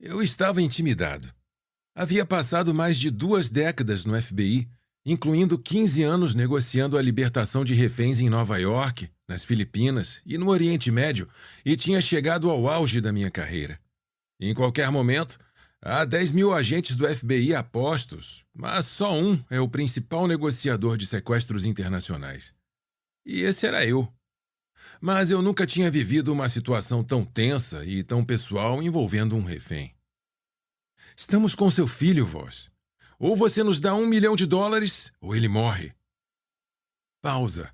Eu estava intimidado. Havia passado mais de 2 décadas no FBI, incluindo 15 anos negociando a libertação de reféns em Nova York, nas Filipinas e no Oriente Médio, e tinha chegado ao auge da minha carreira. Em qualquer momento, há 10 mil agentes do FBI a postos, mas só um é o principal negociador de sequestros internacionais. E esse era eu. Mas eu nunca tinha vivido uma situação tão tensa e tão pessoal envolvendo um refém. Estamos com seu filho, vós. Ou você nos dá US$ 1 milhão, ou ele morre. Pausa.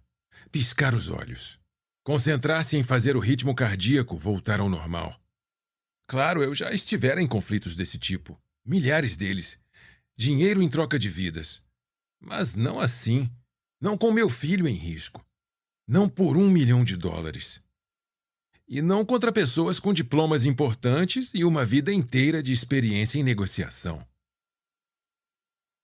Piscar os olhos. Concentrar-se em fazer o ritmo cardíaco voltar ao normal. Claro, eu já estivera em conflitos desse tipo. Milhares deles. Dinheiro em troca de vidas. Mas não assim. Não com meu filho em risco. Não por US$ 1 milhão. E não contra pessoas com diplomas importantes e uma vida inteira de experiência em negociação.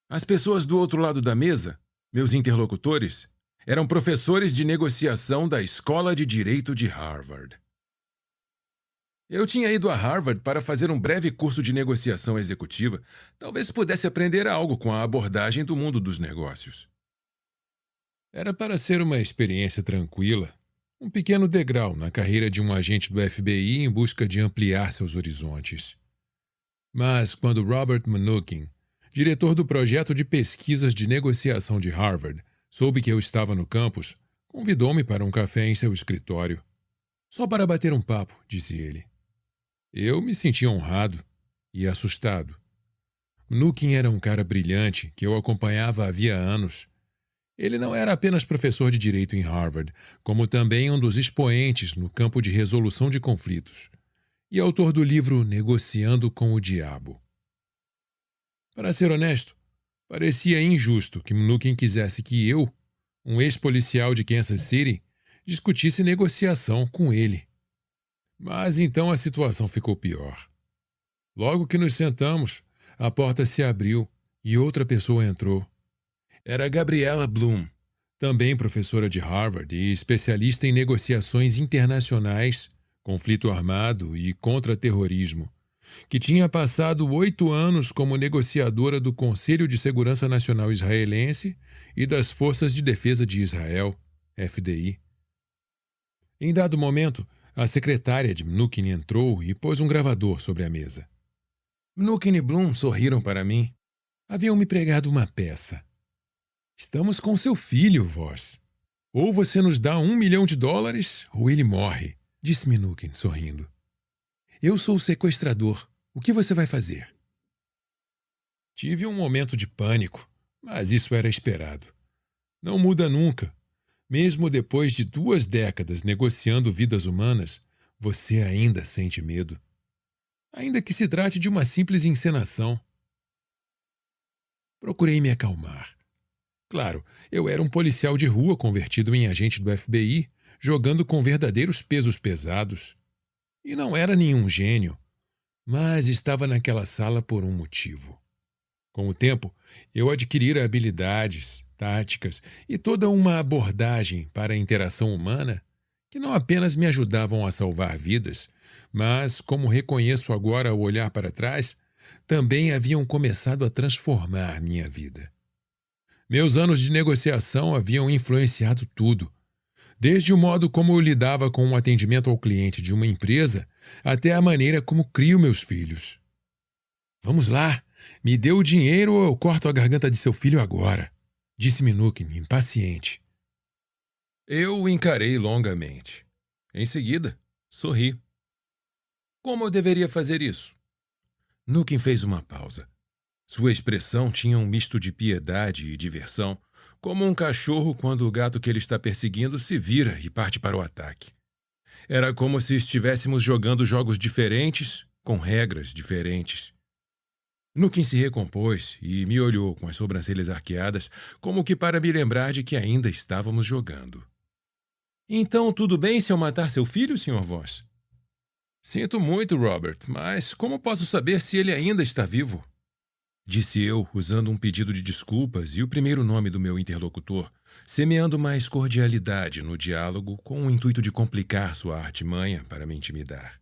As pessoas do outro lado da mesa, meus interlocutores, eram professores de negociação da Escola de Direito de Harvard. Eu tinha ido a Harvard para fazer um breve curso de negociação executiva. Talvez pudesse aprender algo com a abordagem do mundo dos negócios. Era para ser uma experiência tranquila, um pequeno degrau na carreira de um agente do FBI em busca de ampliar seus horizontes. Mas quando Robert Mnuchin, diretor do projeto de pesquisas de negociação de Harvard, soube que eu estava no campus, convidou-me para um café em seu escritório. Só para bater um papo, disse ele. Eu me senti honrado e assustado. Mnuchin era um cara brilhante que eu acompanhava havia anos. Ele não era apenas professor de direito em Harvard, como também um dos expoentes no campo de resolução de conflitos, e autor do livro Negociando com o Diabo. Para ser honesto, parecia injusto que Mnuchin quisesse que eu, um ex-policial de Kansas City, discutisse negociação com ele. Mas então a situação ficou pior. Logo que nos sentamos, a porta se abriu e outra pessoa entrou. Era Gabriela Bloom, também professora de Harvard e especialista em negociações internacionais, conflito armado e contra-terrorismo, que tinha passado 8 anos como negociadora do Conselho de Segurança Nacional Israelense e das Forças de Defesa de Israel, FDI. Em dado momento, a secretária de Mnuchin entrou e pôs um gravador sobre a mesa. Mnuchin e Bloom sorriram para mim. Haviam me pregado uma peça. Estamos com seu filho, vós. Ou você nos dá US$ 1 milhão, ou ele morre, disse Mnuchin, sorrindo. Eu sou o sequestrador. O que você vai fazer? Tive um momento de pânico, mas isso era esperado. Não muda nunca. Mesmo depois de 2 décadas negociando vidas humanas, você ainda sente medo. Ainda que se trate de uma simples encenação. Procurei me acalmar. Claro, eu era um policial de rua convertido em agente do FBI, jogando com verdadeiros pesos pesados. E não era nenhum gênio, mas estava naquela sala por um motivo. Com o tempo, eu adquirira habilidades, táticas e toda uma abordagem para a interação humana que não apenas me ajudavam a salvar vidas, mas, como reconheço agora ao olhar para trás, também haviam começado a transformar minha vida. Meus anos de negociação haviam influenciado tudo, desde o modo como eu lidava com o atendimento ao cliente de uma empresa até a maneira como crio meus filhos. Vamos lá, me dê o dinheiro ou eu corto a garganta de seu filho agora, disse Mnuchin, impaciente. Eu o encarei longamente. Em seguida, sorri. Como eu deveria fazer isso? Mnuchin fez uma pausa. Sua expressão tinha um misto de piedade e diversão, como um cachorro quando o gato que ele está perseguindo se vira e parte para o ataque. Era como se estivéssemos jogando jogos diferentes, com regras diferentes. Mnuchin se recompôs e me olhou com as sobrancelhas arqueadas, como que para me lembrar de que ainda estávamos jogando. Então, tudo bem se eu matar seu filho, Sr. Voss? Sinto muito, Robert, mas como posso saber se ele ainda está vivo? Disse eu, usando um pedido de desculpas e o primeiro nome do meu interlocutor, semeando mais cordialidade no diálogo com o intuito de complicar sua artimanha para me intimidar.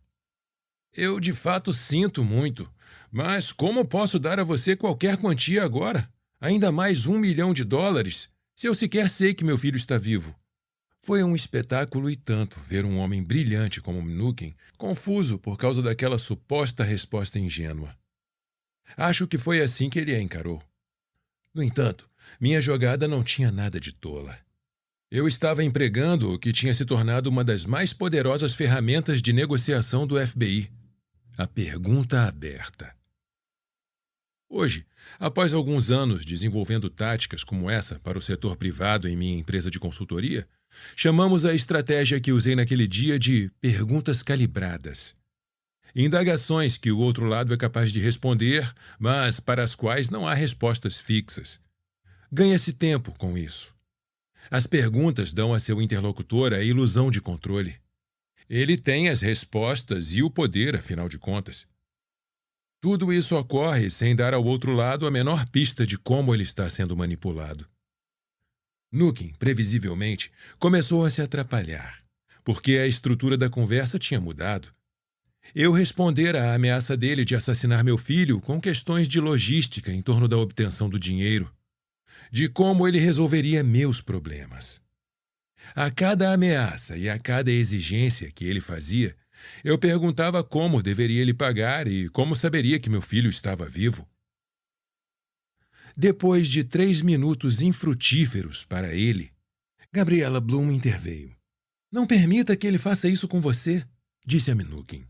Eu de fato sinto muito, mas como posso dar a você qualquer quantia agora? Ainda mais US$ 1 milhão, se eu sequer sei que meu filho está vivo. Foi um espetáculo e tanto ver um homem brilhante como Nukem confuso por causa daquela suposta resposta ingênua. Acho que foi assim que ele a encarou. No entanto, minha jogada não tinha nada de tola. Eu estava empregando o que tinha se tornado uma das mais poderosas ferramentas de negociação do FBI: a pergunta aberta. Hoje, após alguns anos desenvolvendo táticas como essa para o setor privado em minha empresa de consultoria, chamamos a estratégia que usei naquele dia de perguntas calibradas. Indagações que o outro lado é capaz de responder, mas para as quais não há respostas fixas. Ganha-se tempo com isso. As perguntas dão a seu interlocutor a ilusão de controle. Ele tem as respostas e o poder, afinal de contas. Tudo isso ocorre sem dar ao outro lado a menor pista de como ele está sendo manipulado. Nukem, previsivelmente, começou a se atrapalhar, porque a estrutura da conversa tinha mudado. Eu respondera à ameaça dele de assassinar meu filho com questões de logística em torno da obtenção do dinheiro, de como ele resolveria meus problemas. A cada ameaça e a cada exigência que ele fazia, eu perguntava como deveria ele pagar e como saberia que meu filho estava vivo. Depois de 3 minutos infrutíferos para ele, Gabriela Bloom interveio. "Não permita que ele faça isso com você", disse a Nukem.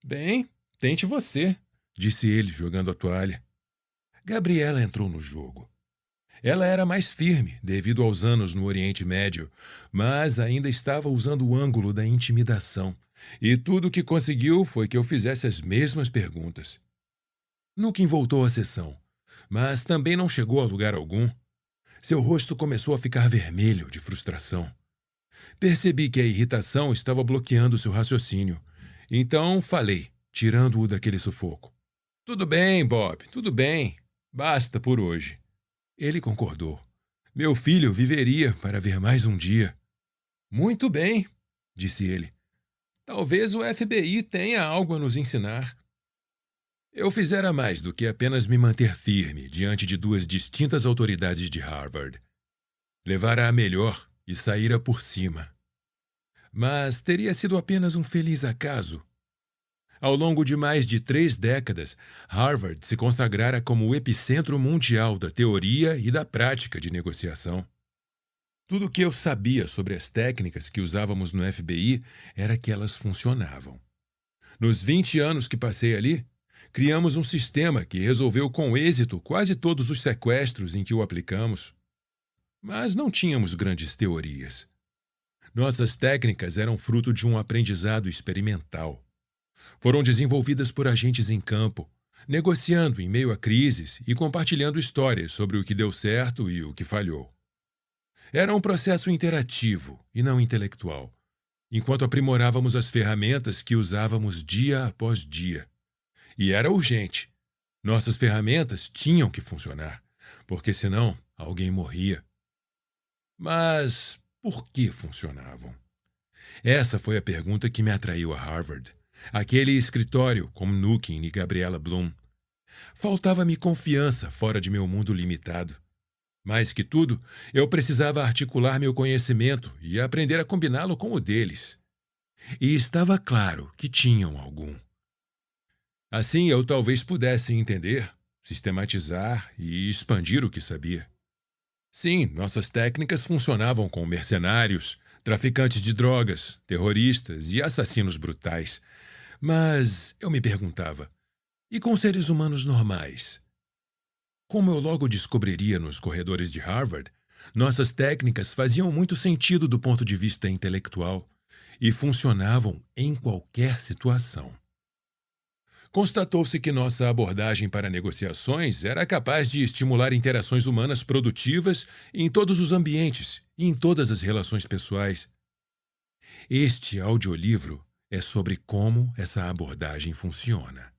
"Bem, tente você", disse ele, jogando a toalha. Gabriela entrou no jogo. Ela era mais firme, devido aos anos no Oriente Médio, mas ainda estava usando o ângulo da intimidação, e tudo o que conseguiu foi que eu fizesse as mesmas perguntas. Nukem voltou à sessão, mas também não chegou a lugar algum. Seu rosto começou a ficar vermelho de frustração. Percebi que a irritação estava bloqueando seu raciocínio, então falei, tirando-o daquele sufoco. "Tudo bem, Bob, tudo bem. Basta por hoje." Ele concordou. Meu filho viveria para ver mais um dia. "Muito bem", disse ele. "Talvez o FBI tenha algo a nos ensinar." Eu fizera mais do que apenas me manter firme diante de duas distintas autoridades de Harvard. Levara a melhor e saíra por cima. Mas teria sido apenas um feliz acaso. Ao longo de mais de 3 décadas, Harvard se consagrara como o epicentro mundial da teoria e da prática de negociação. Tudo o que eu sabia sobre as técnicas que usávamos no FBI era que elas funcionavam. Nos 20 anos que passei ali, criamos um sistema que resolveu com êxito quase todos os sequestros em que o aplicamos. Mas não tínhamos grandes teorias. Nossas técnicas eram fruto de um aprendizado experimental. Foram desenvolvidas por agentes em campo, negociando em meio a crises e compartilhando histórias sobre o que deu certo e o que falhou. Era um processo interativo e não intelectual, enquanto aprimorávamos as ferramentas que usávamos dia após dia. E era urgente. Nossas ferramentas tinham que funcionar, porque senão alguém morria. Mas por que funcionavam? Essa foi a pergunta que me atraiu a Harvard. Aquele escritório com Nukem e Gabriela Bloom. Faltava-me confiança fora de meu mundo limitado. Mais que tudo, eu precisava articular meu conhecimento e aprender a combiná-lo com o deles. E estava claro que tinham algum. Assim eu talvez pudesse entender, sistematizar e expandir o que sabia. Sim, nossas técnicas funcionavam com mercenários, traficantes de drogas, terroristas e assassinos brutais. Mas eu me perguntava, e com seres humanos normais? Como eu logo descobriria nos corredores de Harvard, nossas técnicas faziam muito sentido do ponto de vista intelectual e funcionavam em qualquer situação. Constatou-se que nossa abordagem para negociações era capaz de estimular interações humanas produtivas em todos os ambientes e em todas as relações pessoais. Este audiolivro é sobre como essa abordagem funciona.